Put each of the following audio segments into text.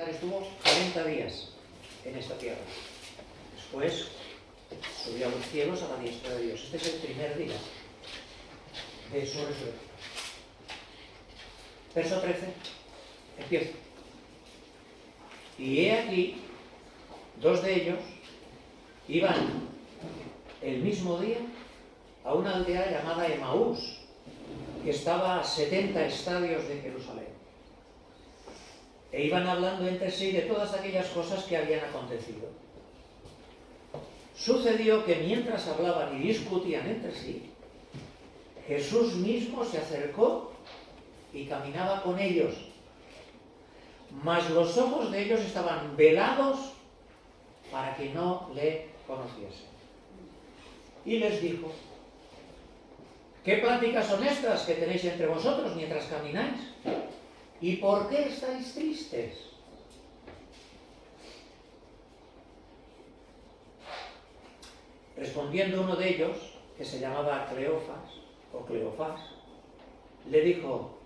empezar estuvo 40 días en esta tierra. Después subió a los cielos a la diestra de Dios. Este es el primer día de su resurrección. Verso 13, empieza. Y he aquí, 2 de ellos iban el mismo día a una aldea llamada Emaús, que estaba a 70 estadios de Jerusalén. E iban hablando entre sí de todas aquellas cosas que habían acontecido. Sucedió que mientras hablaban y discutían entre sí, Jesús mismo se acercó y caminaba con ellos, mas los ojos de ellos estaban velados para que no le conociesen. Y les dijo: ¿qué pláticas son estas que tenéis entre vosotros mientras camináis? ¿Y por qué estáis tristes? Respondiendo uno de ellos, que se llamaba Cleofás, le dijo: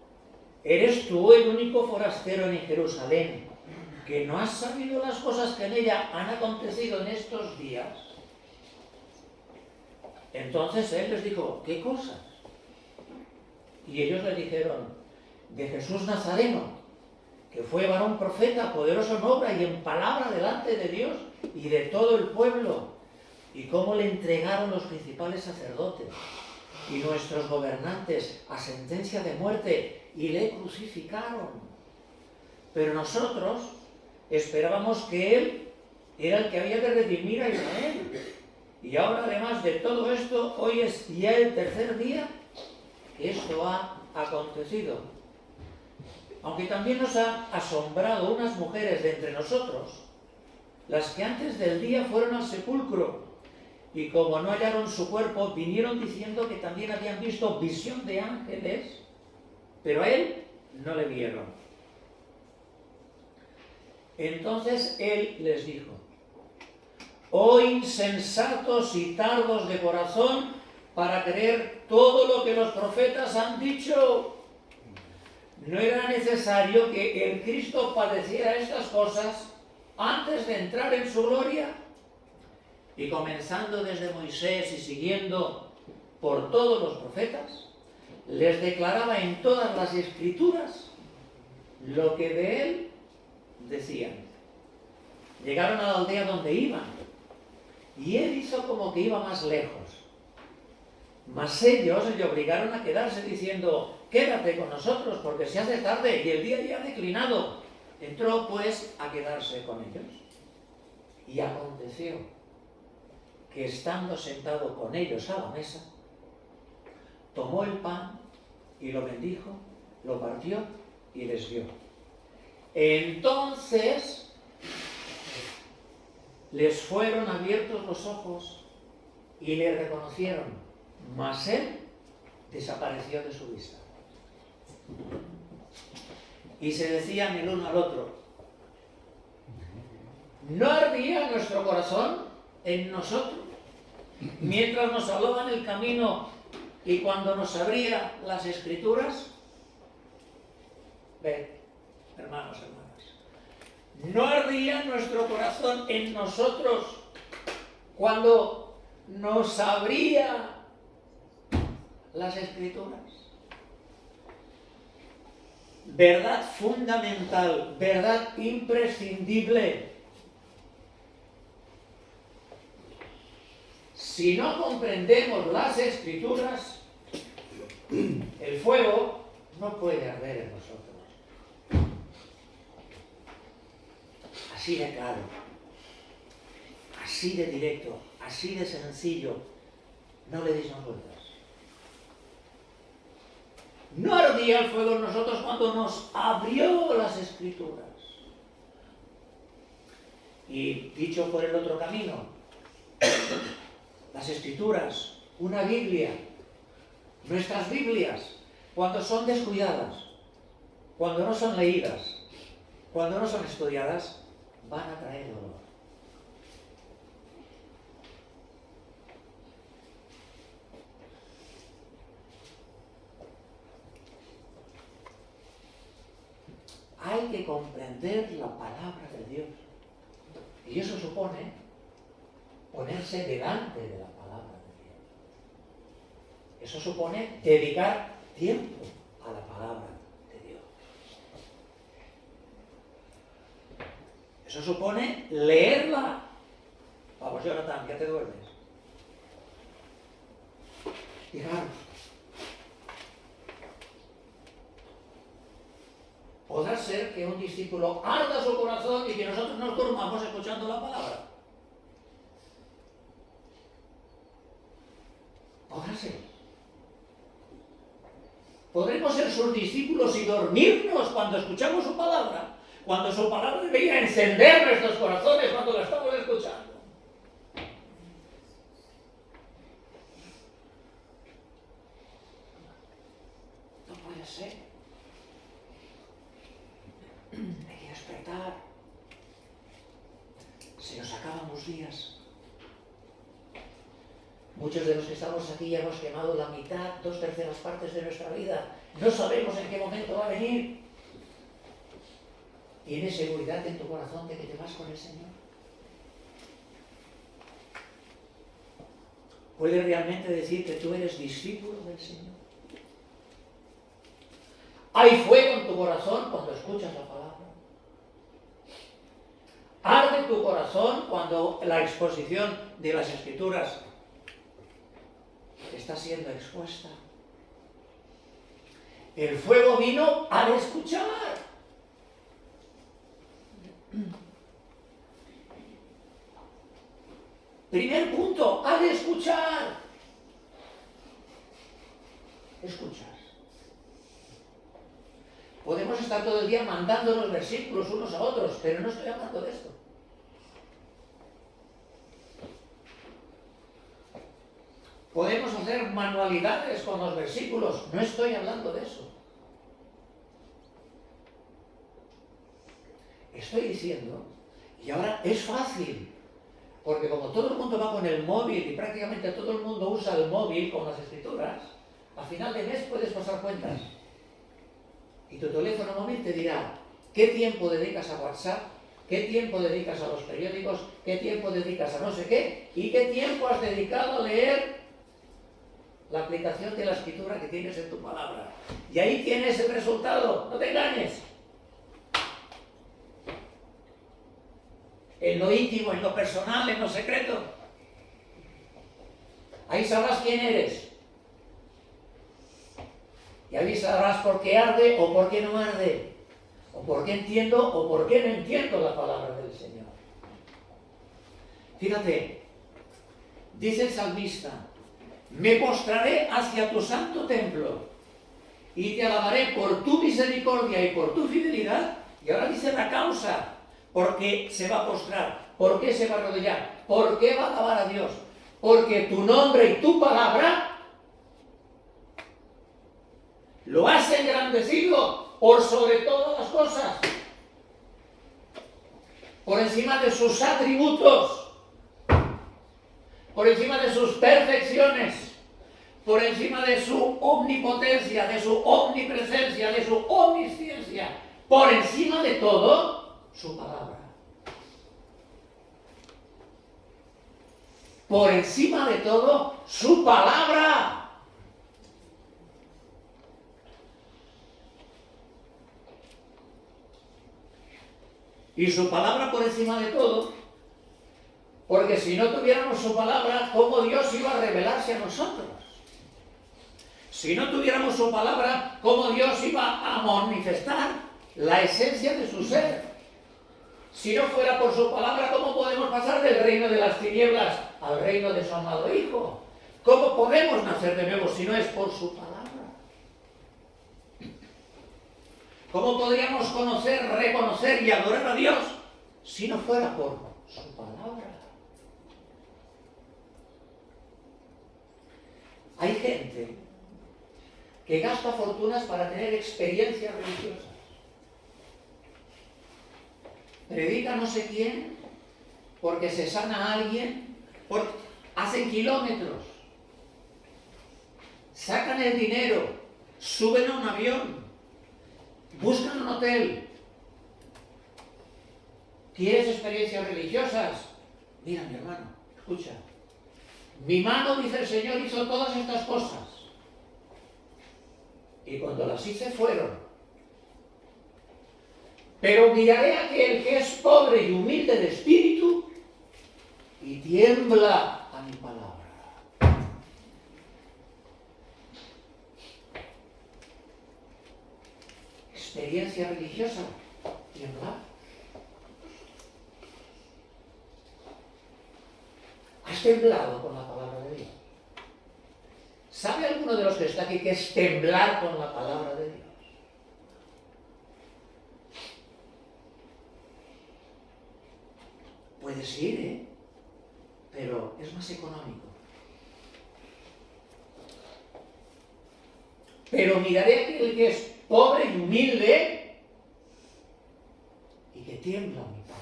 ¿eres tú el único forastero en Jerusalén que no has sabido las cosas que en ella han acontecido en estos días? Entonces él les dijo: ¿qué cosas? Y ellos le dijeron: de Jesús Nazareno, que fue varón profeta, poderoso en obra y en palabra delante de Dios y de todo el pueblo, y cómo le entregaron los principales sacerdotes y nuestros gobernantes a sentencia de muerte y le crucificaron. Pero nosotros esperábamos que él era el que había de redimir a Israel. Y ahora, además de todo esto, hoy es ya el tercer día que esto ha acontecido. Aunque también nos ha asombrado unas mujeres de entre nosotros, las que antes del día fueron al sepulcro, y como no hallaron su cuerpo, vinieron diciendo que también habían visto visión de ángeles, pero a él no le vieron. Entonces él les dijo: oh insensatos y tardos de corazón para creer todo lo que los profetas han dicho. ¿No era necesario que el Cristo padeciera estas cosas antes de entrar en su gloria? Y comenzando desde Moisés y siguiendo por todos los profetas, les declaraba en todas las escrituras lo que de él decían. Llegaron a la aldea donde iban, y él hizo como que iba más lejos. Mas ellos le obligaron a quedarse diciendo: quédate con nosotros, porque se hace tarde y el día ya ha declinado. Entró pues a quedarse con ellos. Y aconteció que, estando sentado con ellos a la mesa, tomó el pan y lo bendijo, lo partió y les dio. Entonces les fueron abiertos los ojos y le reconocieron, mas él desapareció de su vista. Y se decían el uno al otro: ¿no ardía nuestro corazón en nosotros mientras nos hablaba en el camino y cuando nos abría las escrituras? Ven, hermanos, hermanas, ¿no ardía nuestro corazón en nosotros cuando nos abría las escrituras? Verdad fundamental, verdad imprescindible. Si no comprendemos las escrituras, el fuego no puede arder en nosotros. Así de claro, así de directo, así de sencillo. No le deis más vueltas. No ardía el fuego en nosotros cuando nos abrió las escrituras. Y dicho por el otro camino, las escrituras, una Biblia, nuestras Biblias, cuando son descuidadas, cuando no son leídas, cuando no son estudiadas, van a traer dolor. Hay que comprender la palabra de Dios. Y eso supone ponerse delante de la palabra de Dios. Eso supone dedicar tiempo a la palabra de Dios. Eso supone leerla. Vamos, Jonathan, ya te duermes. Fijaros. Podrá ser que un discípulo arda su corazón y que nosotros nos durmamos escuchando la palabra. Podrá ser. Podremos ser sus discípulos y dormirnos cuando escuchamos su palabra, cuando su palabra debería encender nuestros corazones cuando la estamos escuchando. No puede ser. Hay que despertar. Se nos acaban los días. Muchos de los que estamos aquí ya hemos quemado la mitad, 2/3 partes de nuestra vida. No sabemos en qué momento va a venir. ¿Tienes seguridad en tu corazón de que te vas con el Señor? ¿Puedes realmente decir que tú eres discípulo del Señor? ¿Hay fuego en tu corazón cuando escuchas la palabra? ¿Arde tu corazón cuando la exposición de las Escrituras está siendo expuesta? El fuego vino al escuchar. Primer punto, al escuchar. Escuchas. Podemos estar todo el día mandando los versículos unos a otros, pero no estoy hablando de esto. Podemos hacer manualidades con los versículos, no estoy hablando de eso. Estoy diciendo, y ahora es fácil, porque como todo el mundo va con el móvil y prácticamente todo el mundo usa el móvil con las Escrituras, a final de mes puedes pasar cuentas. Y tu teléfono móvil te dirá qué tiempo dedicas a WhatsApp, qué tiempo dedicas a los periódicos, qué tiempo dedicas a no sé qué, y qué tiempo has dedicado a leer la aplicación de la Escritura que tienes en tu palabra. Y ahí tienes el resultado, no te engañes. En lo íntimo, en lo personal, en lo secreto. Ahí sabrás quién eres. Y ahí sabrás por qué arde o por qué no arde. O por qué entiendo o por qué no entiendo la palabra del Señor. Fíjate, dice el salmista, me postraré hacia tu santo templo y te alabaré por tu misericordia y por tu fidelidad. Y ahora dice la causa, ¿por qué se va a postrar? ¿Por qué se va a arrodillar? ¿Por qué va a alabar a Dios? Porque tu nombre y tu palabra lo has engrandecido por sobre todas las cosas, por encima de sus atributos, por encima de sus perfecciones, por encima de su omnipotencia, de su omnipresencia, de su omnisciencia, por encima de todo, su palabra. Por encima de todo, su palabra. Y su palabra por encima de todo, porque si no tuviéramos su palabra, ¿cómo Dios iba a revelarse a nosotros? Si no tuviéramos su palabra, ¿cómo Dios iba a manifestar la esencia de su ser? Si no fuera por su palabra, ¿cómo podemos pasar del reino de las tinieblas al reino de su amado Hijo? ¿Cómo podemos nacer de nuevo si no es por su palabra? ¿Cómo podríamos conocer, reconocer y adorar a Dios si no fuera por su palabra? Hay gente que gasta fortunas para tener experiencias religiosas. Predica no sé quién, porque se sana a alguien, hacen kilómetros, sacan el dinero, suben a un avión, buscan un hotel, ¿Quieres experiencias religiosas? Mira, mi hermano, escucha. Mi mano, dice el Señor, hizo todas estas cosas. Y cuando las hice fueron. Pero miraré a aquel que es pobre y humilde de espíritu y tiembla a mi palabra. Experiencia religiosa, tiemblar. ¿Has temblado con la palabra de Dios? ¿Sabe alguno de los que está aquí qué es temblar con la palabra de Dios? Puedes ir, pero es más económico. Pero miraré a aquel que es pobre y humilde y que tiembla mi palabra.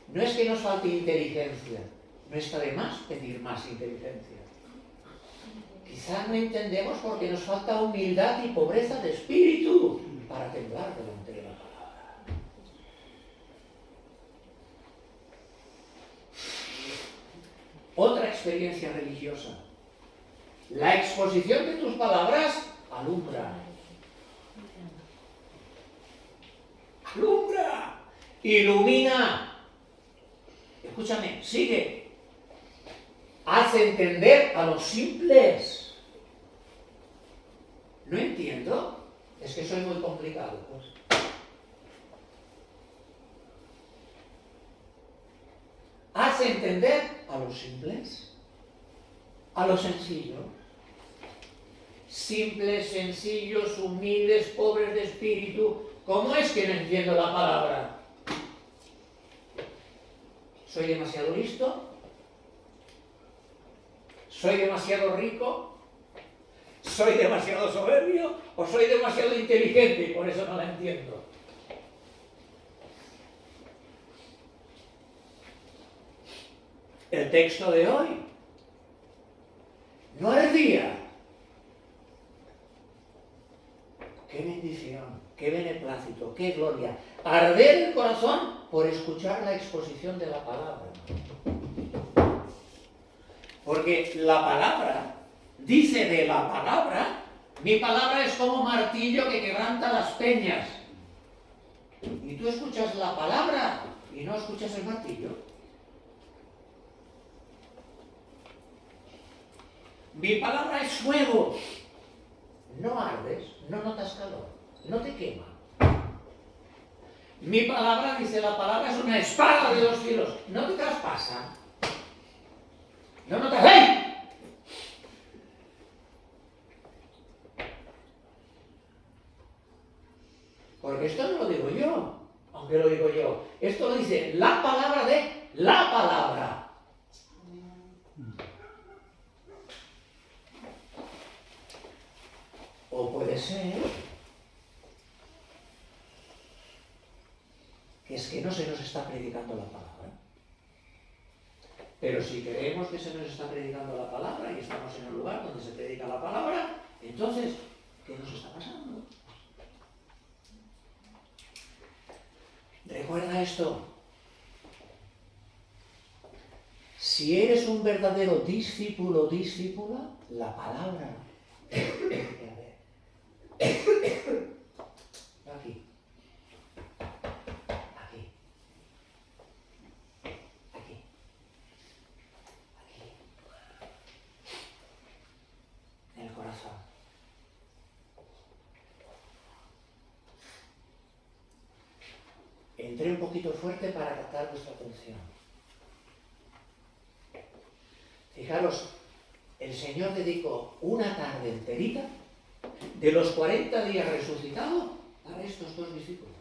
No es que nos falte inteligencia, no está de más pedir más inteligencia. Quizá no entendemos porque nos falta humildad y pobreza de espíritu para temblar delante de la palabra. Otra experiencia religiosa. La exposición de tus palabras alumbra. Alumbra. Ilumina. Escúchame, sigue. Hace entender a los simples. No entiendo. Es que soy muy complicado, pues. Hace entender a los simples, a los sencillos. Simples, sencillos, humildes, pobres de espíritu. ¿Cómo es que no entiendo la palabra? ¿Soy demasiado listo? ¿Soy demasiado rico? ¿Soy demasiado soberbio? ¿O soy demasiado inteligente y por eso no la entiendo? El texto de hoy no ardía. Qué bendición, qué beneplácito, qué gloria. Arder el corazón por escuchar la exposición de la palabra. Porque la palabra, dice de la palabra, mi palabra es como martillo que quebranta las peñas. Y tú escuchas la palabra y no escuchas el martillo. Mi palabra es fuego. No ardes, no notas calor, no te quema. Mi palabra, dice la palabra, es una espada de dos filos. No te traspasa. No notas. ¡Hey! Porque esto no lo digo yo, aunque lo digo yo. Esto lo dice la palabra de la palabra. O puede ser que es que no se nos está predicando la palabra. Pero si creemos que se nos está predicando la palabra y estamos en el lugar donde se predica la palabra, entonces, ¿qué nos está pasando? Recuerda esto. Si eres un verdadero discípulo o discípula, la palabra. Aquí. Aquí. Aquí. Aquí. En el corazón. Entré un poquito fuerte para captar vuestra atención. Fijaros, el Señor dedicó una tarde enterita de los 40 días resucitados para estos dos discípulos.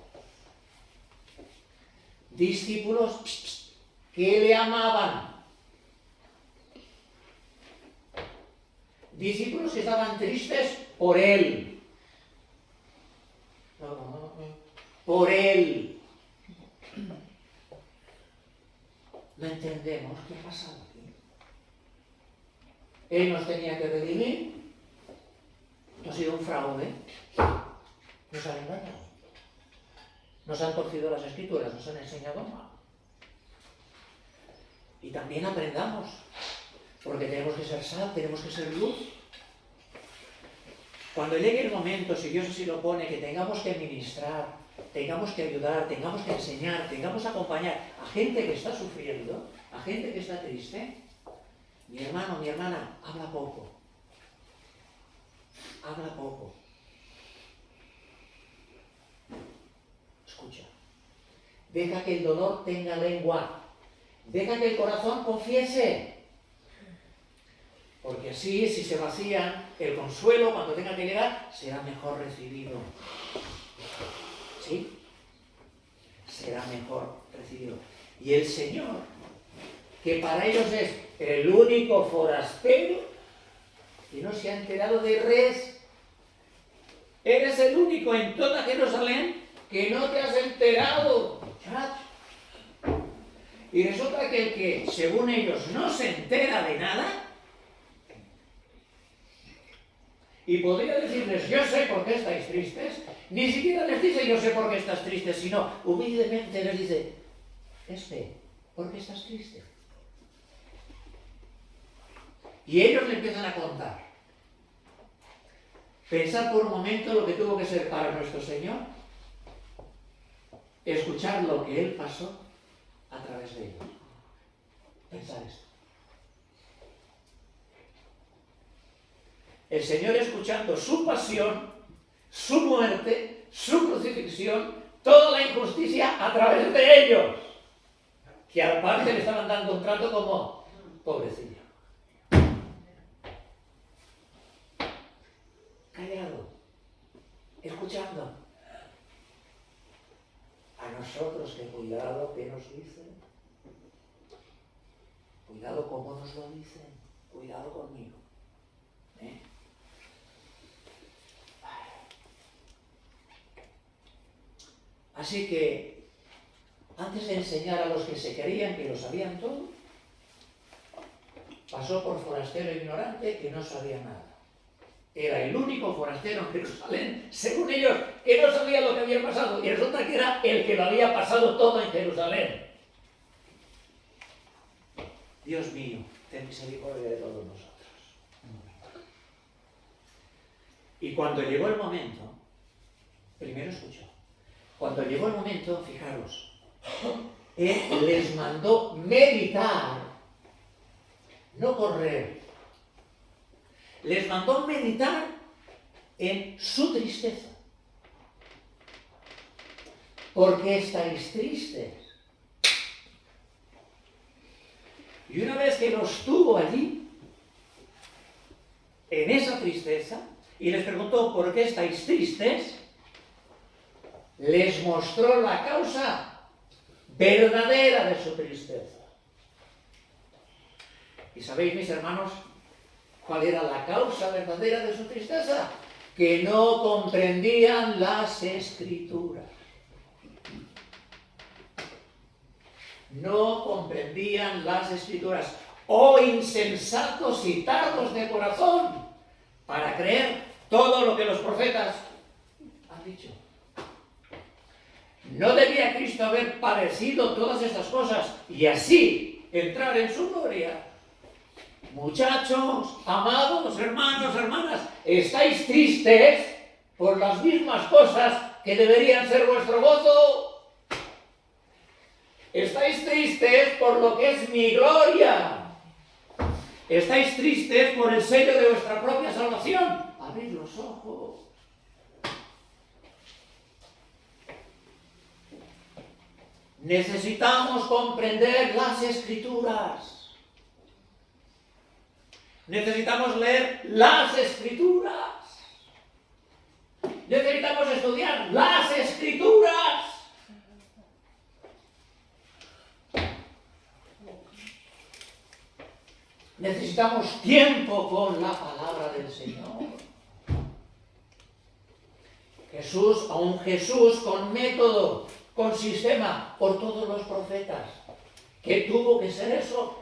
Discípulos que le amaban. Discípulos que estaban tristes por Él. Por Él. No entendemos qué ha pasado aquí. Él nos tenía que redimir. Esto ha sido un fraude. Nos han engañado. Nos han torcido las escrituras, nos han enseñado mal. Y también aprendamos, porque tenemos que ser sal, tenemos que ser luz. Cuando llegue el momento, si Dios así lo pone, que tengamos que ministrar, tengamos que ayudar, tengamos que enseñar, tengamos que acompañar a gente que está sufriendo, a gente que está triste, mi hermano, mi hermana, habla poco. Habla poco. Escucha. Deja que el dolor tenga lengua. Deja que el corazón confiese. Porque así, si se vacían, el consuelo, cuando tenga que llegar, será mejor recibido. ¿Sí? Será mejor recibido. Y el Señor, que para ellos es el único forastero, que no se ha enterado de res. Eres el único en toda Jerusalén que no te has enterado, muchacho. Y resulta que el que, según ellos, no se entera de nada, y podría decirles, yo sé por qué estáis tristes, ni siquiera les dice, yo sé por qué estás triste, sino humildemente les dice, ¿por qué estás triste? Y ellos le empiezan a contar. Pensar por un momento lo que tuvo que ser para nuestro Señor, escuchar lo que Él pasó a través de ellos. Pensar esto. El Señor escuchando su pasión, su muerte, su crucifixión, toda la injusticia a través de ellos, que aparte le estaban dando un trato como pobrecillo. Callado, escuchando. A nosotros que cuidado que nos dicen, cuidado cómo nos lo dicen, cuidado conmigo. Así que, antes de enseñar a los que se creían que lo sabían todo, pasó por forastero ignorante que no sabía nada. Era el único forastero en Jerusalén, según ellos, que no sabía lo que había pasado. Y resulta que era el que lo había pasado todo en Jerusalén. Dios mío, ten misericordia de todos nosotros. Y cuando llegó el momento, primero escuchó. Cuando llegó el momento, fijaros, Él les mandó meditar, no correr. Les mandó meditar en su tristeza. ¿Por qué estáis tristes? Y una vez que los tuvo allí, en esa tristeza, y les preguntó ¿por qué estáis tristes?, les mostró la causa verdadera de su tristeza. ¿Y sabéis, mis hermanos, cuál era la causa verdadera de su tristeza? Que no comprendían las Escrituras. No comprendían las Escrituras. Oh insensatos y tardos de corazón, para creer todo lo que los profetas han dicho. ¿No debía Cristo haber padecido todas estas cosas y así entrar en su gloria? Muchachos, amados, hermanos, hermanas, ¿estáis tristes por las mismas cosas que deberían ser vuestro gozo? ¿Estáis tristes por lo que es mi gloria? ¿Estáis tristes por el sello de vuestra propia salvación? Abrid los ojos. Necesitamos comprender las Escrituras. Necesitamos leer las Escrituras. Necesitamos estudiar las Escrituras. Necesitamos tiempo con la palabra del Señor. Jesús, a un Jesús con método, con sistema, por todos los profetas. ¿Qué tuvo que ser eso?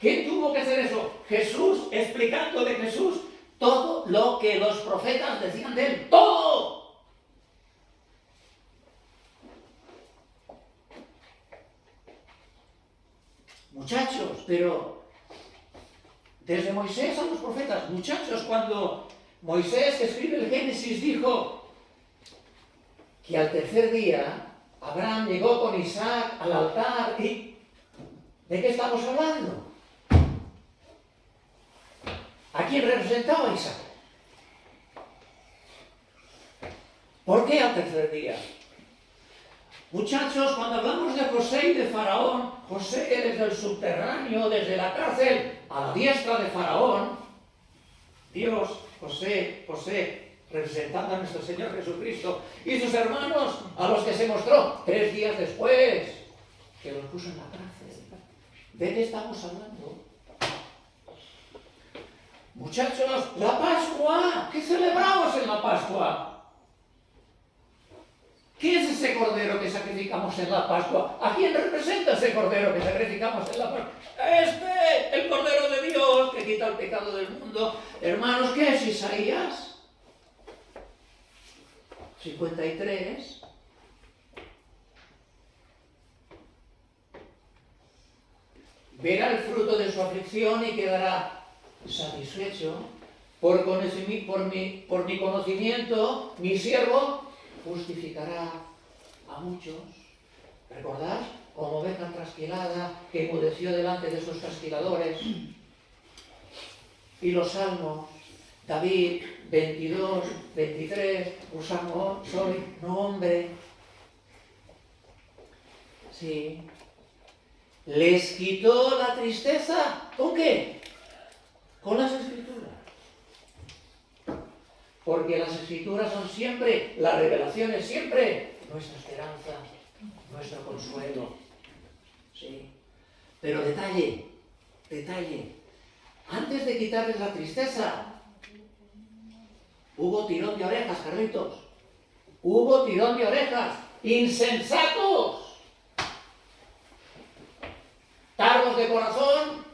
¿Qué tuvo que ser eso? Jesús, explicando de Jesús todo, lo que los profetas decían de él, todo. Muchachos, pero desde Moisés a los profetas, muchachos, cuando Moisés, que escribe el Génesis, dijo que al tercer día Abraham llegó con Isaac al altar y ¿de qué estamos hablando? ¿A quién representaba Isaac? ¿Por qué al tercer día? Muchachos, cuando hablamos de José y de Faraón, José desde el subterráneo, desde la cárcel, a la diestra de Faraón, Dios, José, representando a nuestro Señor Jesucristo, y sus hermanos, a los que se mostró 3 días después, que los puso en la cárcel. ¿De qué estamos hablando? Muchachos, la Pascua, ¿qué celebramos en la Pascua? ¿Qué es ese cordero que sacrificamos en la Pascua? ¿A quién representa ese cordero que sacrificamos en la Pascua? El cordero de Dios que quita el pecado del mundo. Hermanos, ¿qué es Isaías 53? Verá el fruto de su aflicción y quedará satisfecho. Por mi conocimiento, mi siervo justificará a muchos. ¿Recordad? Como oveja trasquilada que enmudeció delante de sus trasquiladores. Y los salmos, David 22, 23, usamos, soy nombre. Sí. Les quitó la tristeza. ¿Con qué? Con las Escrituras. Porque las Escrituras son siempre, la revelación es siempre nuestra esperanza, nuestro consuelo. Sí. Pero detalle. Antes de quitarles la tristeza, hubo tirón de orejas, Carlitos. Hubo tirón de orejas. ¡Insensatos! Tardos de corazón.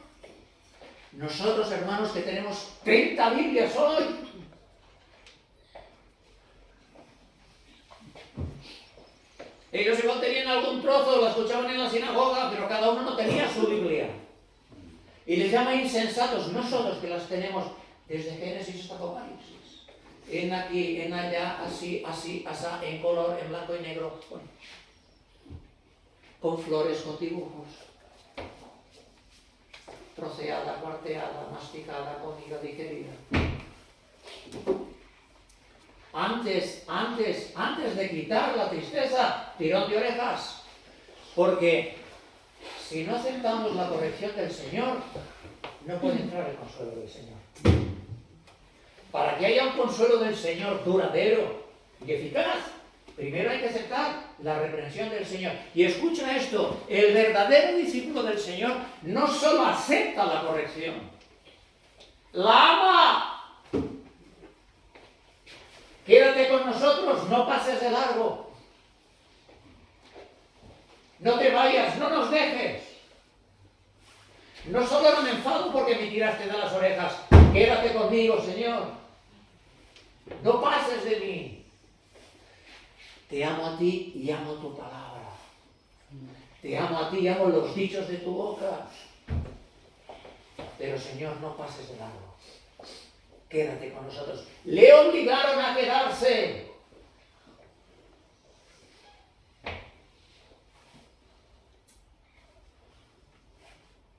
Nosotros, hermanos, que tenemos 30 Biblias hoy, ellos igual tenían algún trozo, lo escuchaban en la sinagoga, pero cada uno no tenía su Biblia. Y les llama insensatos, nosotros que las tenemos desde Génesis hasta Apocalipsis. En aquí, en allá, así, asá, en color, en blanco y negro, con flores, con dibujos. Troceada, cuarteada, masticada, comida, digerida. Antes de quitar la tristeza, tirón de orejas. Porque si no aceptamos la corrección del Señor, no puede entrar el consuelo del Señor. Para que haya un consuelo del Señor duradero y eficaz, primero hay que aceptar la reprensión del Señor. Y escucha esto, el verdadero discípulo del Señor no solo acepta la corrección, la ama. Quédate con nosotros, no pases de largo. No te vayas, no nos dejes. No solo no me enfado porque me tiraste de las orejas. Quédate conmigo, Señor. No pases de mí. Te amo a ti y amo tu palabra. Te amo a ti y amo los dichos de tu boca. Pero, Señor, no pases de largo. Quédate con nosotros. Le obligaron a quedarse.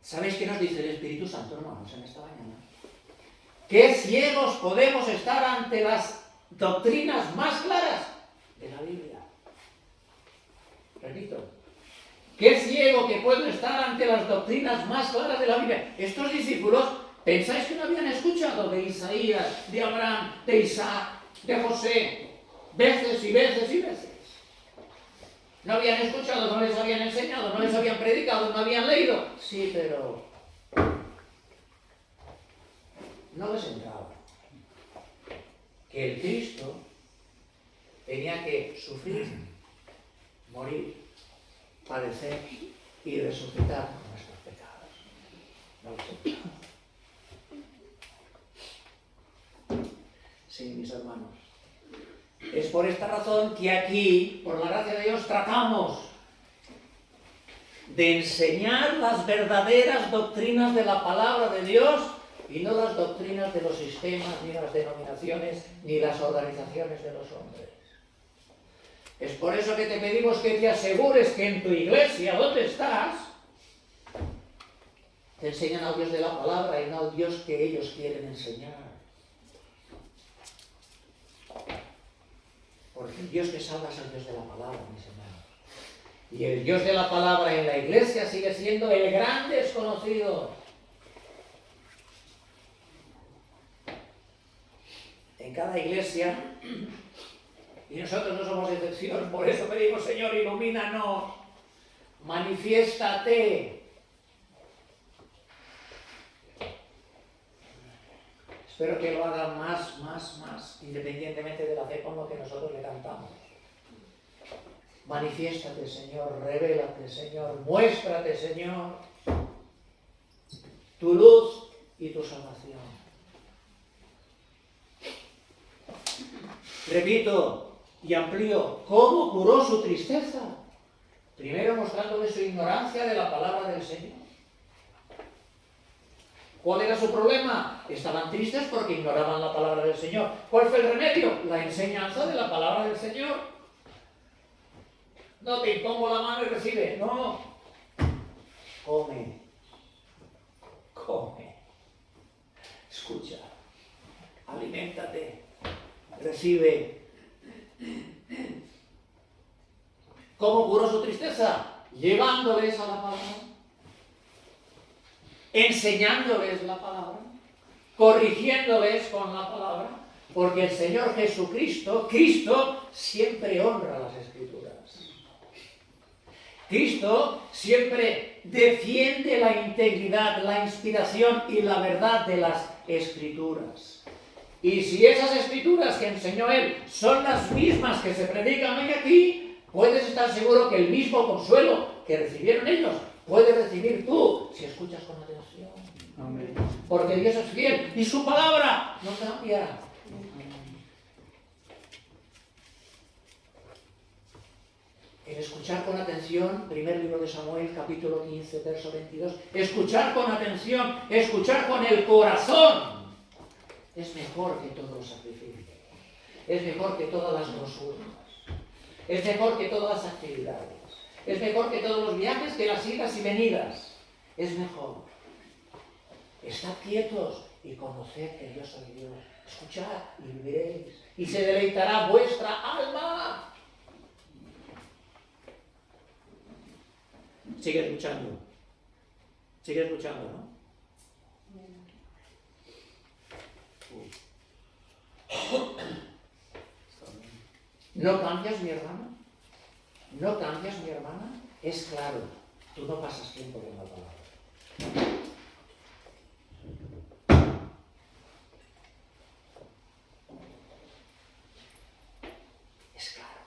¿Sabéis qué nos dice el Espíritu Santo, hermanos, en esta mañana? Qué ciegos podemos estar ante las doctrinas más claras de la Biblia. Repito. Qué ciego que puedo estar ante las doctrinas más claras de la Biblia. Estos discípulos, ¿pensáis que no habían escuchado de Isaías, de Abraham, de Isaac, de José, veces y veces y veces? No habían escuchado, no les habían enseñado, no les habían predicado, no habían leído. Sí, pero no les entraba que el Cristo tenía que sufrir, morir, padecer y resucitar por nuestros pecados. No les entraba. Sí, mis hermanos. Es por esta razón que aquí, por la gracia de Dios, tratamos de enseñar las verdaderas doctrinas de la palabra de Dios y no las doctrinas de los sistemas, ni las denominaciones, ni las organizaciones de los hombres. Es por eso que te pedimos que te asegures que en tu iglesia, donde estás, te enseñan al Dios de la palabra y no al Dios que ellos quieren enseñar. Porque el Dios que salva es el Dios de la palabra, mis hermanos. Y el Dios de la palabra en la iglesia sigue siendo el gran desconocido. En cada iglesia, y nosotros no somos excepción, por eso pedimos, Señor, ilumínanos, manifiéstate. Espero que lo haga más, independientemente de la fe con lo que nosotros le cantamos. Manifiéstate, Señor, revélate, Señor, muéstrate, Señor, tu luz y tu salvación. Repito y amplío, ¿cómo curó su tristeza? Primero mostrándole su ignorancia de la palabra del Señor. ¿Cuál era su problema? Estaban tristes porque ignoraban la palabra del Señor. ¿Cuál fue el remedio? La enseñanza de la palabra del Señor. No te impongo la mano y recibe. No. Come. Escucha. Aliméntate. Recibe. ¿Cómo curó su tristeza? Llevándoles a la palabra. Enseñándoles la palabra, corrigiéndoles con la palabra, porque el Señor Jesucristo, Cristo, siempre honra las Escrituras. Cristo siempre defiende la integridad, la inspiración y la verdad de las Escrituras. Y si esas Escrituras que enseñó Él son las mismas que se predican hoy aquí, puedes estar seguro que el mismo consuelo que recibieron ellos puedes recibir tú si escuchas con atención. Amén. Porque Dios es fiel y su palabra no cambia. El escuchar con atención, primer libro de Samuel, capítulo 15, verso 22. Escuchar con atención, escuchar con el corazón. Es mejor que todos los sacrificios. Es mejor que todas las grosuras. Es mejor que todas las actividades. Es mejor que todos los viajes, que las idas y venidas. Es mejor. Estad quietos y conoced que yo soy Dios. Escuchad y viviréis. Y se deleitará vuestra alma. Sigue escuchando. Sigue escuchando, ¿no? ¿No cambias, mi hermano? ¿No cambias, mi hermana? Es claro, tú no pasas tiempo con la palabra. Es claro.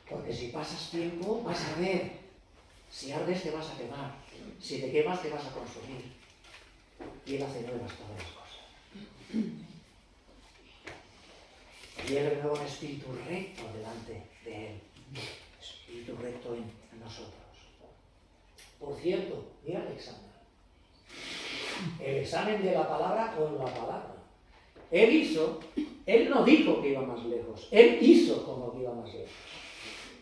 Porque si pasas tiempo, vas a ver. Si ardes, te vas a quemar. Si te quemas, te vas a consumir. Y Él hace nuevas todas las cosas. Y Él renueva un espíritu recto delante de Él. Espíritu recto en nosotros. Por cierto, mira el examen. El examen de la palabra con la palabra. Él no dijo que iba más lejos. Él hizo como que iba más lejos.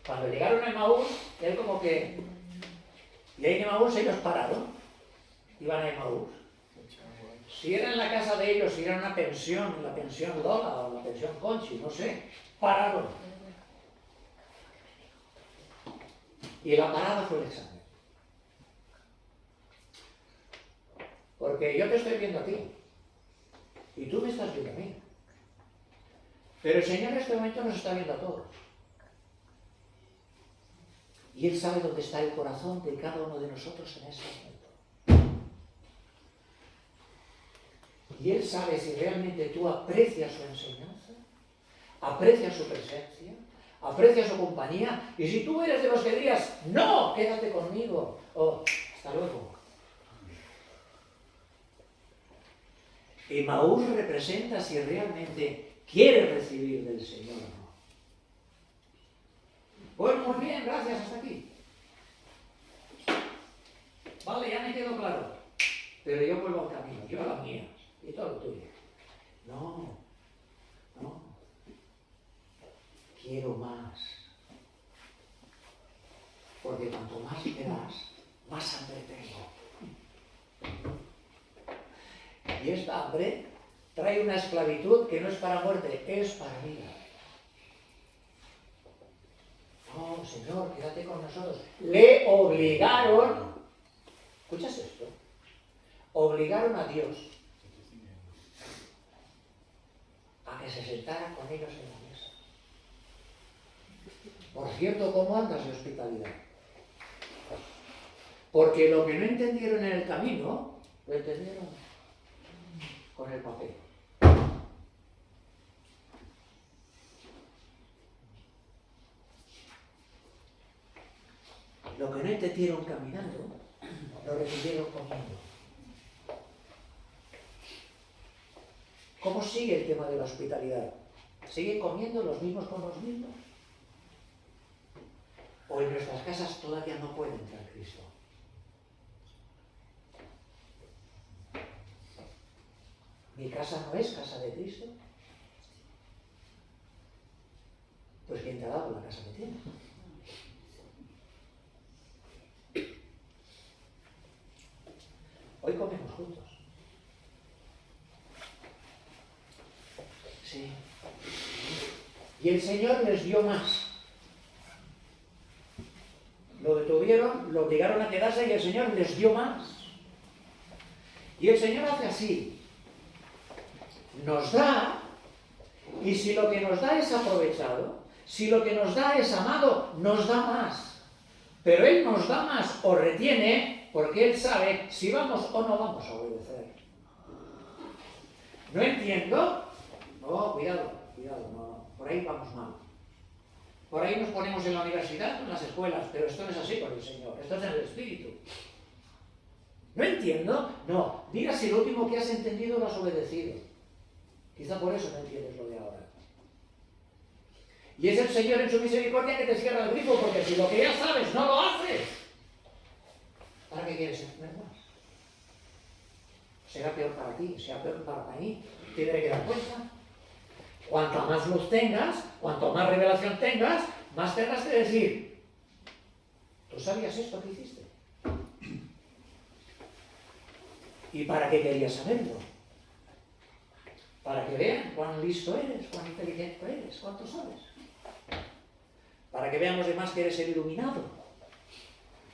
Cuando llegaron a Emaús, Él como que... Y ahí en Emaús ellos pararon. Iban a Emaús. Si era en la casa de ellos, si era una pensión, la pensión Lola o la pensión Conchi, no sé, pararon. Y la parada fue el examen. Porque yo te estoy viendo a ti. Y tú me estás viendo a mí. Pero el Señor en este momento nos está viendo a todos. Y Él sabe dónde está el corazón de cada uno de nosotros en ese momento. Y Él sabe si realmente tú aprecias su enseñanza, aprecias su presencia, aprecias su compañía. Y si tú eres de los que dirías, no, quédate conmigo, o hasta luego. Emaús representa si realmente quieres recibir del Señor o no. Bueno, muy bien, gracias, hasta aquí. Vale, ya me quedó claro. Pero yo vuelvo al camino, yo a la mía, y todo lo tuyo. No, no. Quiero más. Porque cuanto más me das, más hambre tengo. Y esta hambre trae una esclavitud que no es para muerte, es para vida. No, Señor, quédate con nosotros. Le obligaron, ¿escuchas esto? Obligaron a Dios a que se sentara con ellos en la mesa. Por cierto, ¿cómo andas de hospitalidad? Porque lo que no entendieron en el camino, lo entendieron con el papel. Lo que no entendieron caminando, lo recibieron comiendo. ¿Cómo sigue el tema de la hospitalidad? ¿Siguen comiendo los mismos con los mismos? ¿O en nuestras casas todavía no puede entrar Cristo? ¿Mi casa no es casa de Cristo? Pues ¿quién te ha dado la casa que tienes? Hoy comemos juntos. Sí. Y el Señor les dio más. Lo detuvieron, lo obligaron a quedarse y el Señor les dio más. Y el Señor hace así. Nos da, y si lo que nos da es aprovechado, si lo que nos da es amado, nos da más. Pero Él nos da más o retiene porque Él sabe si vamos o no vamos a obedecer. ¿No entiendo? No, cuidado, no, por ahí vamos mal. Por ahí nos ponemos en la universidad, en las escuelas, pero esto no es así con el Señor, esto es en el Espíritu. ¿No entiendo? No, mira si lo último que has entendido lo has obedecido. Quizá por eso no entiendes lo de ahora. Y es el Señor en su misericordia que te cierra el grifo, porque si lo que ya sabes no lo haces, ¿para qué quieres entender más? Será peor para ti, será peor para mí. Tendré que dar cuenta. Cuanto más luz tengas, cuanto más revelación tengas, más tendrás que decir, ¿tú sabías esto que hiciste? ¿Y para qué querías saberlo? Para que vean cuán listo eres, cuán inteligente eres, cuánto sabes. Para que veamos además que eres el iluminado,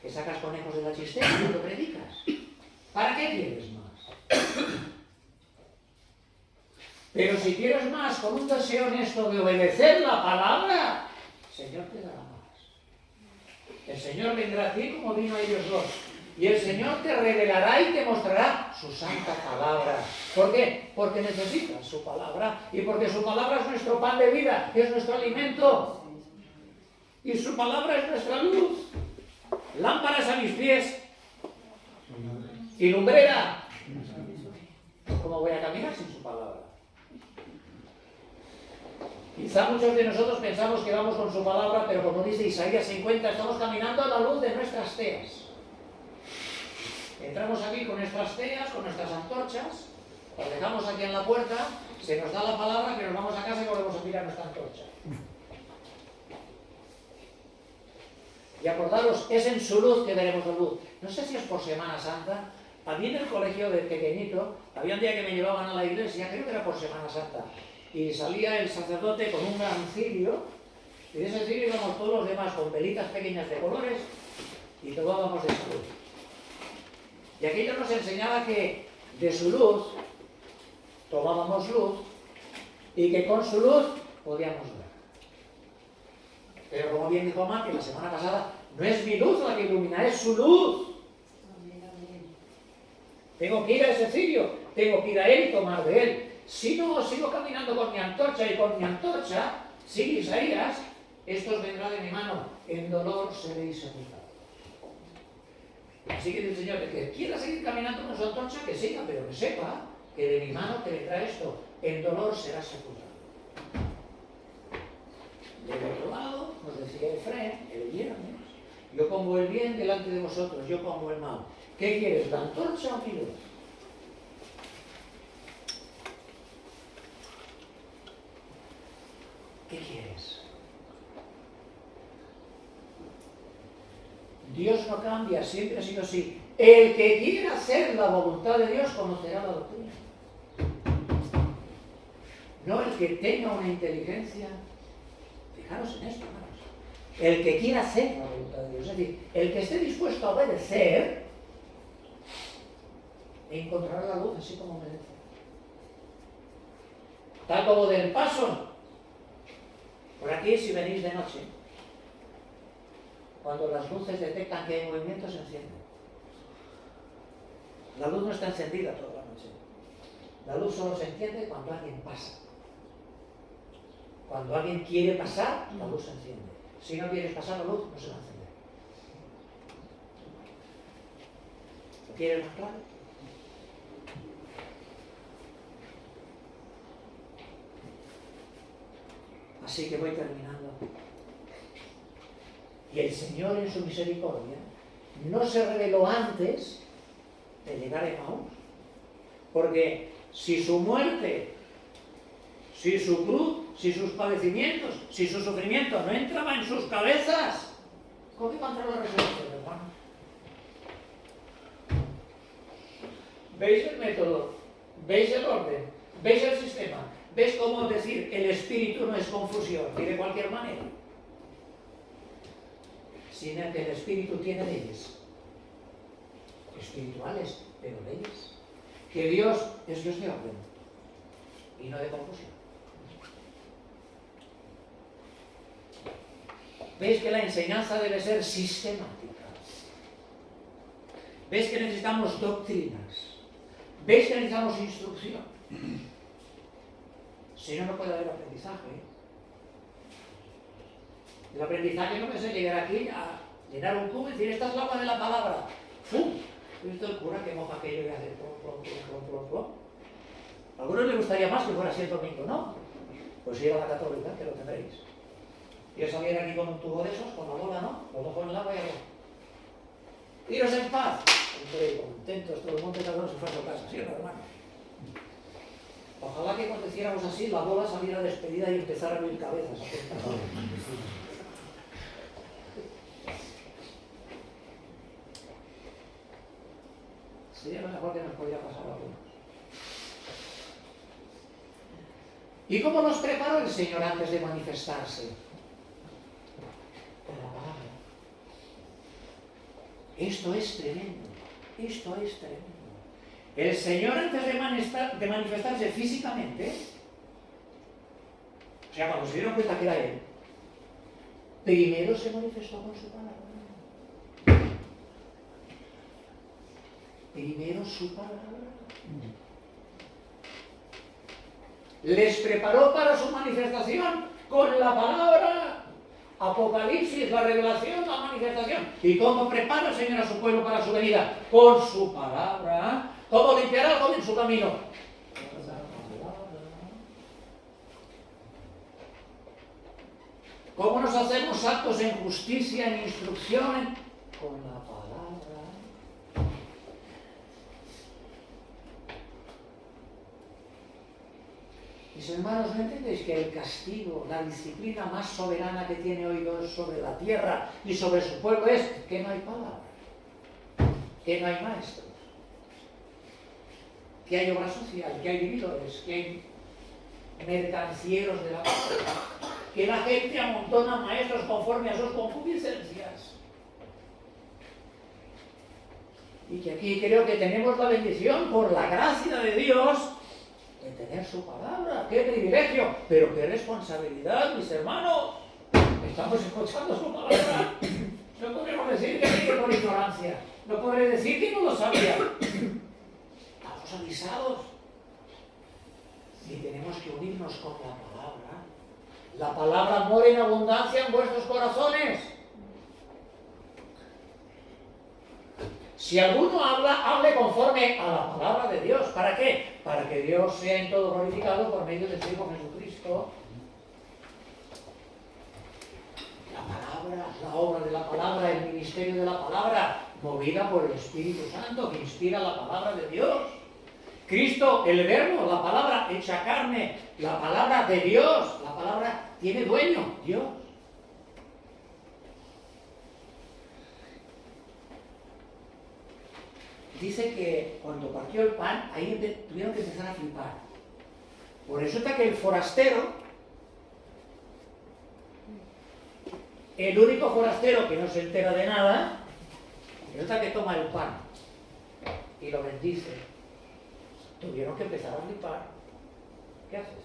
que sacas conejos de la chistera cuando predicas. ¿Para qué quieres más? Pero si quieres más con un deseo honesto de obedecer la palabra, el Señor te dará más. El Señor vendrá a ti como vino a ellos dos. Y el Señor te revelará y te mostrará su santa palabra. ¿Por qué? Porque necesitas su palabra y porque su palabra es nuestro pan de vida, es nuestro alimento. Y su palabra es nuestra luz. Lámparas a mis pies y lumbrera. ¿Cómo voy a caminar sin su palabra? Quizá muchos de nosotros pensamos que vamos con su palabra, pero como dice Isaías 50, estamos caminando a la luz de nuestras teas. Entramos aquí con nuestras teas, con nuestras antorchas, las dejamos aquí en la puerta, se nos da la palabra que nos vamos a casa y volvemos a tirar nuestra antorcha. Y acordaros, es en su luz que veremos la luz. No sé si es por Semana Santa. A mí en el colegio de pequeñito, había un día que me llevaban a la iglesia, creo que era por Semana Santa, y salía el sacerdote con un gran cirio, y de ese cirio íbamos todos los demás con velitas pequeñas de colores, y tomábamos de su luz. Y aquello nos enseñaba que de su luz tomábamos luz, y que con su luz podíamos ver. Pero como bien dijo Mati la semana pasada, no es mi luz la que ilumina, es su luz. Tengo que ir a ese cirio, tengo que ir a él y tomar de él. Si no, sigo caminando con mi antorcha y con mi antorcha, sigue Isaías, esto os vendrá de mi mano, en dolor seréis sepultados. Así que dice el Señor, que quiera seguir caminando con su antorcha, que siga, pero que sepa que de mi mano te vendrá esto, en dolor serás sepultado. Del otro lado nos decía decía Efraín el viernes, yo pongo el bien delante de vosotros, yo pongo el mal. ¿Qué quieres, la antorcha o mi luz? ¿Qué quieres? Dios no cambia, siempre ha sido así. El que quiera hacer la voluntad de Dios conocerá la doctrina. No el que tenga una inteligencia. Fijaros en esto, hermanos. El que quiera hacer la voluntad de Dios, es decir, el que esté dispuesto a obedecer, encontrará la luz así como merece. Tal como del paso. Por aquí, si venís de noche, cuando las luces detectan que hay movimiento, se encienden. La luz no está encendida toda la noche. La luz solo se enciende cuando alguien pasa. Cuando alguien quiere pasar, la luz se enciende. Si no quieres pasar la luz, no se va a encender. ¿Lo quieres más claro? Así que voy terminando. Y el Señor en su misericordia no se reveló antes de llegar a Emaús. Porque si su muerte, si su cruz, si sus padecimientos, si su sufrimiento no entraba en sus cabezas, ¿cómo iba a entrar la resurrección, hermano? ¿Veis el método? ¿Veis el orden? ¿Veis el sistema? ¿Ves cómo decir el espíritu no es confusión? Y de cualquier manera. Sino que el espíritu tiene leyes. Espirituales, pero leyes. Que Dios es Dios de orden. Y no de confusión. ¿Veis que la enseñanza debe ser sistemática? ¿Veis que necesitamos doctrinas? ¿Veis que necesitamos instrucción? Si no, no puede haber aprendizaje. El aprendizaje no es llegar aquí a llenar un cubo y decir, esta es la agua de la palabra. ¡Fum! ¿Has visto el cura que moja aquello y hace plom, plom, plom, plom, plom? A algunos les gustaría más que fuera así el domingo, ¿no? Pues ir a la católica, que lo tendréis. Yo salía aquí con un tubo de esos, con la bola, ¿no? Lo mojo en el agua y hago. ¡Iros en paz! Entré contentos, todo el mundo, cada uno se fue a su casa, ¿sí o no, hermano? Ojalá que cuando hiciéramos así, la bola saliera despedida y empezara a abrir cabezas. Sería lo mejor que nos podría pasar a algunos. ¿Y cómo nos preparó el Señor antes de manifestarse? Con la palabra. Esto es tremendo. Esto es tremendo. El Señor antes de manifestarse físicamente, o sea, cuando se dieron cuenta que era Él, primero se manifestó con su palabra. Primero su palabra. Les preparó para su manifestación con la palabra. Apocalipsis, la revelación, la manifestación. ¿Y cómo prepara el Señor a su pueblo para su venida? Con su palabra. ¿Cómo limpiará algo en su camino? Con la palabra. ¿Cómo nos hacemos actos en justicia, en instrucción? Con la palabra. Mis hermanos, ¿no entendéis que el castigo, la disciplina más soberana que tiene hoy Dios sobre la tierra y sobre su pueblo es que no hay palabra, que no hay maestros, que hay obra social, que hay vividores, que hay mercancieros de la palabra, que la gente amontona maestros conforme a sus concupiscencias? Y que aquí creo que tenemos la bendición por la gracia de Dios de tener su palabra. ¡Qué privilegio! Pero qué responsabilidad, mis hermanos. Estamos escuchando su palabra. No podemos decir que por ignorancia. No podré decir que no lo sabía. Estamos avisados. Y tenemos que unirnos con la palabra. La palabra mora en abundancia en vuestros corazones. Si alguno habla, hable conforme a la palabra de Dios. ¿Para qué? Para que Dios sea en todo glorificado por medio de su Hijo Jesucristo. La palabra la palabra, el ministerio de la palabra, movida por el Espíritu Santo que inspira la palabra de Dios. Cristo, el verbo, la palabra hecha carne, la palabra de Dios, la palabra tiene dueño, Dios. Dice que cuando partió el pan, ahí tuvieron que empezar a flipar. Por eso está que el forastero, el único forastero que no se entera de nada, resulta que toma el pan y lo bendice. Tuvieron que empezar a flipar. ¿Qué haces?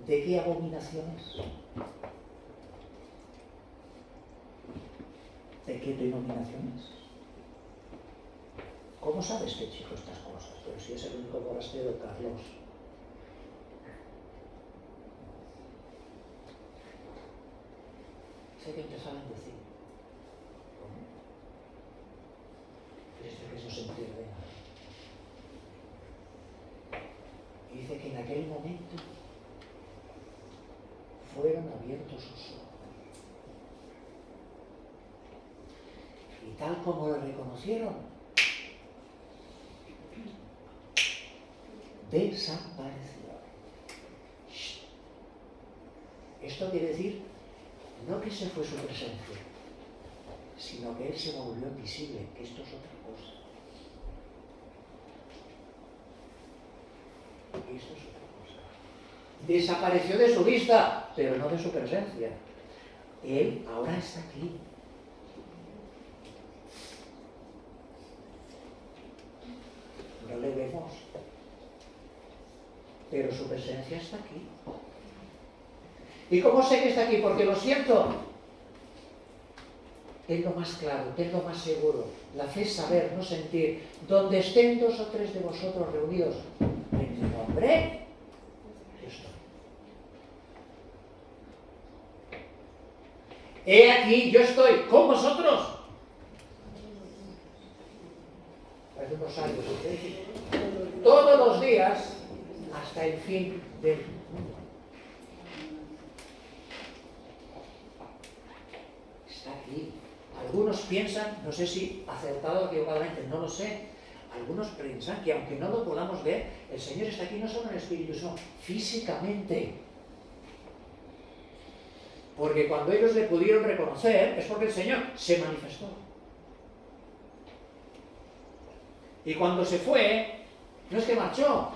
¿De qué abominaciones? ¿De qué denominaciones? ¿Cómo sabe este chico estas cosas? Pero si es el único forastero, Carlos. Sé que empezaron a decir. Que eso se entera de nada. Y dice que en aquel momento fueron abiertos sus ojos. Y tal como lo reconocieron, desapareció. Esto quiere decir no que se fue su presencia, sino que él se volvió invisible, que esto es otra cosa. Esto es otra cosa. Desapareció de su vista, pero no de su presencia. Él ahora está aquí. No le vemos, pero su presencia está aquí. ¿Y cómo sé que está aquí? Porque lo siento. Tenlo más claro, tenlo más seguro. La fe es saber, no sentir. Donde estén 2 o 3 de vosotros reunidos en mi nombre, yo estoy. He aquí, yo estoy con vosotros. Hace unos años, todos los días hasta el fin del mundo. Está aquí. Algunos piensan, no sé si acertado o equivocadamente, no lo sé, algunos piensan que aunque no lo podamos ver, el Señor está aquí no solo en el espíritu, sino físicamente. Porque cuando ellos le pudieron reconocer, es porque el Señor se manifestó. Y cuando se fue, no es que marchó,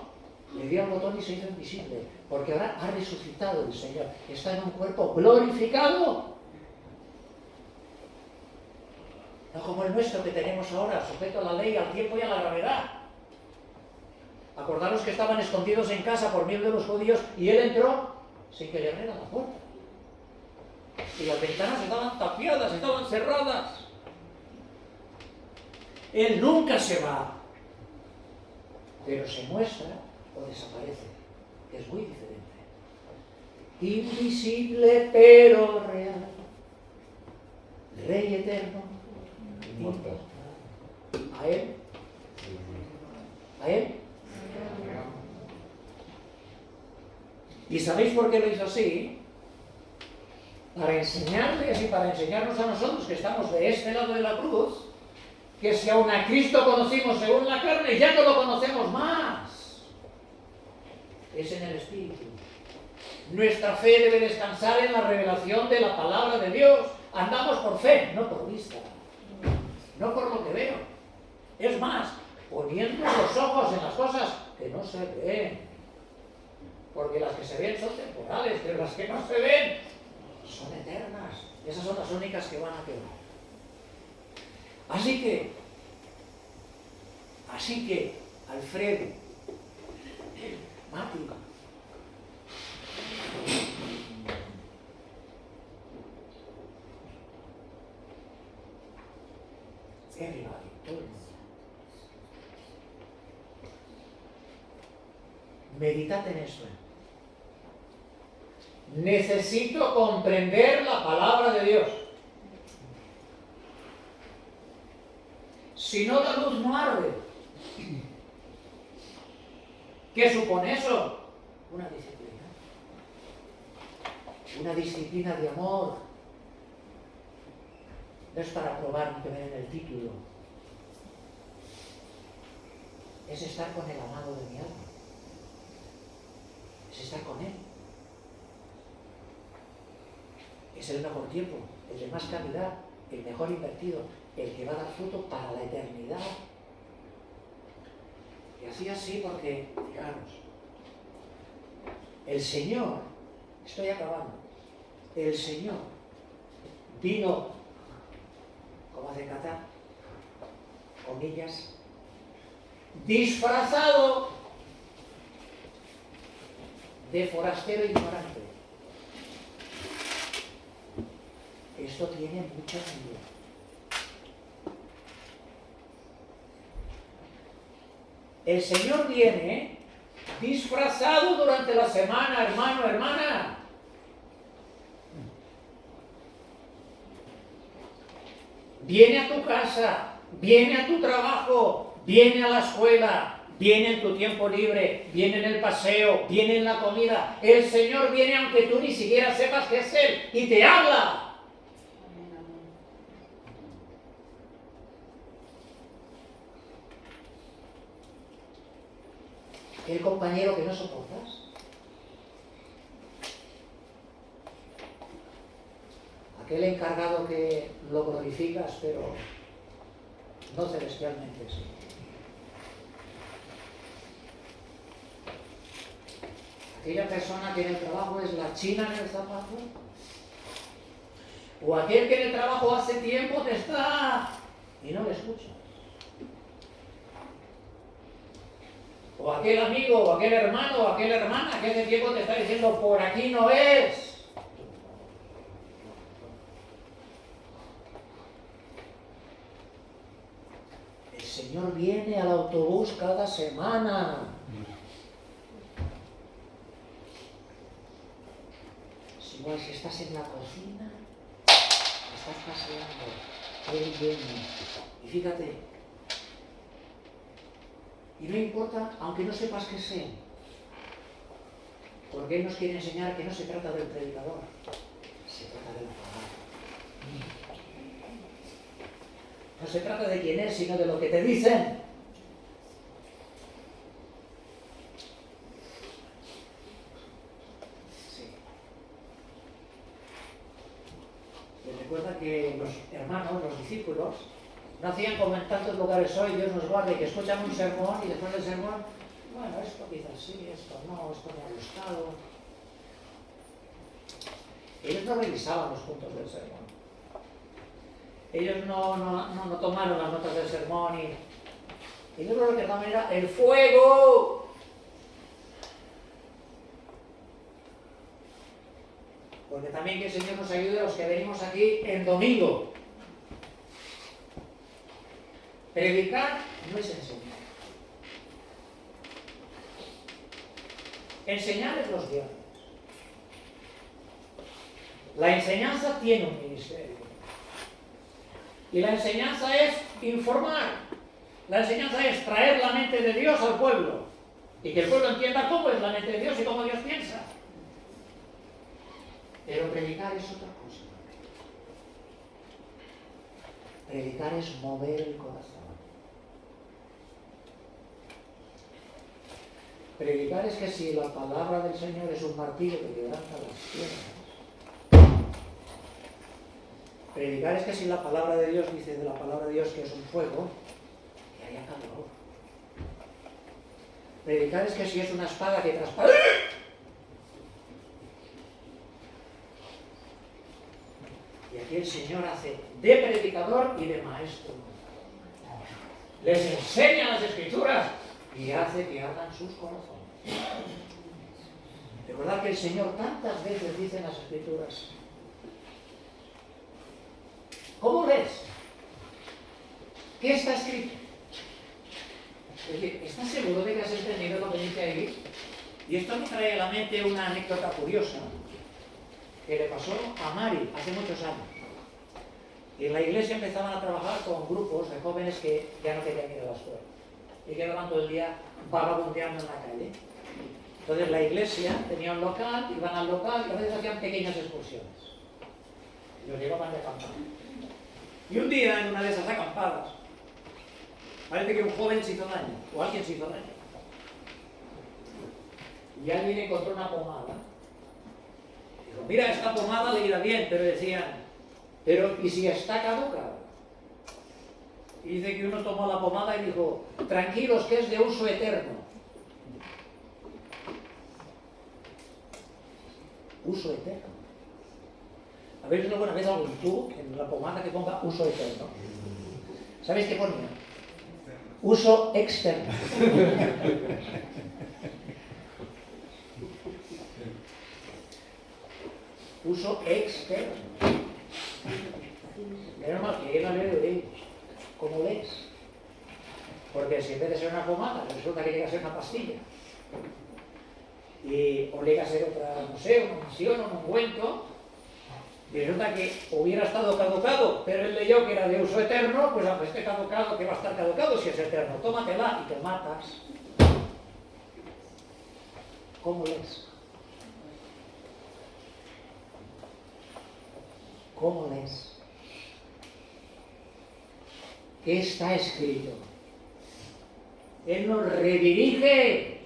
le dio al botón y se hizo invisible, porque ahora ha resucitado el Señor, está en un cuerpo glorificado. No como el nuestro que tenemos ahora, sujeto a la ley, al tiempo y a la gravedad. Acordaros que estaban escondidos en casa por miedo de los judíos y él entró sin que le abrieran la puerta. Y las ventanas estaban tapiadas, estaban cerradas. Él nunca se va, pero se muestra o desaparece, que es muy diferente. Invisible pero real, Rey eterno, inmortal. ¿A él? ¿A él? ¿Y sabéis por qué lo hizo así? Para enseñarles y para enseñarnos a nosotros que estamos de este lado de la cruz, que si aún a Cristo conocimos según la carne, ya no lo conocemos más. Es en el Espíritu. Nuestra fe debe descansar en la revelación de la palabra de Dios. Andamos por fe, no por vista. No por lo que veo. Es más, poniendo los ojos en las cosas que no se ven. Porque las que se ven son temporales, pero las que no se ven son eternas. Esas son las únicas que van a quedar. Así que, Alfredo, Mati, everybody, todo el mundo. Meditad en esto. Necesito comprender la palabra de Dios. Si no, la luz no arde. ¿Qué supone eso? Una disciplina. Una disciplina de amor, no es para probar ni que me den el título. Es estar con el amado de mi alma. Es estar con Él. Es el mejor tiempo, el de más calidad, el mejor invertido, el que va a dar fruto para la eternidad. Y así porque, fijaros, el Señor, estoy acabando, el Señor vino, como hace Catán, comillas, disfrazado de forastero ignorante. Esto tiene mucha medida. El Señor viene disfrazado durante la semana, hermano, hermana. Viene a tu casa, viene a tu trabajo, viene a la escuela, viene en tu tiempo libre, viene en el paseo, viene en la comida. El Señor viene aunque tú ni siquiera sepas qué es Él y te habla. El compañero que no soportas. Aquel encargado que lo glorificas, pero no celestialmente, sí. Aquella persona que en el trabajo es la china en el zapato. O aquel que en el trabajo hace tiempo te está y no le escuchas. O aquel amigo, o aquel hermano, o aquella hermana que hace tiempo te está diciendo, por aquí no es. El Señor viene al autobús cada semana. Es igual si estás en la cocina, estás paseando, Él viene. Y fíjate, y no importa, aunque no sepas qué sea, porque Él nos quiere enseñar que no se trata del predicador, se trata de la palabra. No se trata de quién es, sino de lo que te dicen. Sí. Y recuerda que los hermanos, los discípulos, no hacían como en tantos lugares hoy, Dios nos guarde, que escuchan un sermón y después del sermón, bueno, esto quizás sí, esto no, esto me ha gustado. Ellos no revisaban los puntos del sermón. Ellos no tomaron las notas del sermón y ellos lo que daban era el fuego. Porque también que el Señor nos ayude a los que venimos aquí en domingo. Predicar no es enseñar. Enseñar es los viernes. La enseñanza tiene un ministerio. Y la enseñanza es informar. La enseñanza es traer la mente de Dios al pueblo. Y que el pueblo entienda cómo es la mente de Dios y cómo Dios piensa. Pero predicar es otra cosa. Predicar es mover el corazón. Predicar es que si la palabra del Señor es un martillo que quebranta las piedras. Predicar es que si la palabra de Dios dice de la palabra de Dios que es un fuego, que haya calor. Predicar es que si es una espada que traspasa. Y aquí el Señor hace de predicador y de maestro. Les enseña las Escrituras y hace que ardan sus corazones. Recordad que el Señor tantas veces dice en las Escrituras, ¿cómo ves? ¿Qué está escrito? Es decir, ¿estás seguro de que has entendido lo que dice ahí? Y esto me trae a la mente una anécdota curiosa que le pasó a Mari hace muchos años. Y en la iglesia empezaban a trabajar con grupos de jóvenes que ya no querían ir a la escuela y quedaban todo el día vagabundeando en la calle. Entonces la iglesia tenía un local, iban al local y a veces hacían pequeñas excursiones. Y los llevaban de campamento. Y un día, en una de esas acampadas, parece que un joven se hizo daño, o alguien se hizo daño. Y alguien encontró una pomada. Dijo, mira, esta pomada le irá bien, pero decían, pero ¿y si está caduca? Y dice que uno tomó la pomada y dijo, tranquilos, que es de uso eterno. Uso eterno. ¿Habéis visto alguna vez algún tubo en la pomada que ponga uso eterno? ¿Sabéis qué ponía? Uso externo. Uso externo. Menos mal que yo no leo de ellos. ¿Cómo lees? Porque si en vez de ser una pomada, resulta que llega a ser una pastilla. O llega a ser otra, no sé, una unción o un ungüento. Y resulta que hubiera estado caducado, pero él leyó que era de uso eterno, pues aunque esté caducado, que va a estar caducado si es eterno. Tómatela y te matas. ¿Cómo lees? ¿Cómo lees? ¿Qué está escrito? Él nos redirige.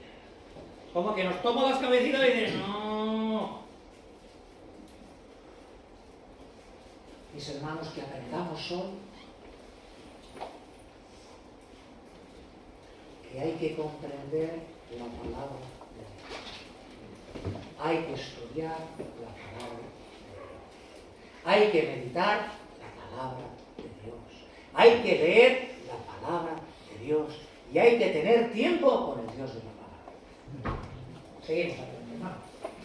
Como que nos toma las cabecitas y dice, no. Mis hermanos, que aprendamos hoy que hay que comprender la palabra de Dios. Hay que estudiar la palabra de Dios. Hay que meditar la palabra de Dios. Hay que leer la palabra de Dios. Y hay que tener tiempo con el Dios de la palabra. Seguimos.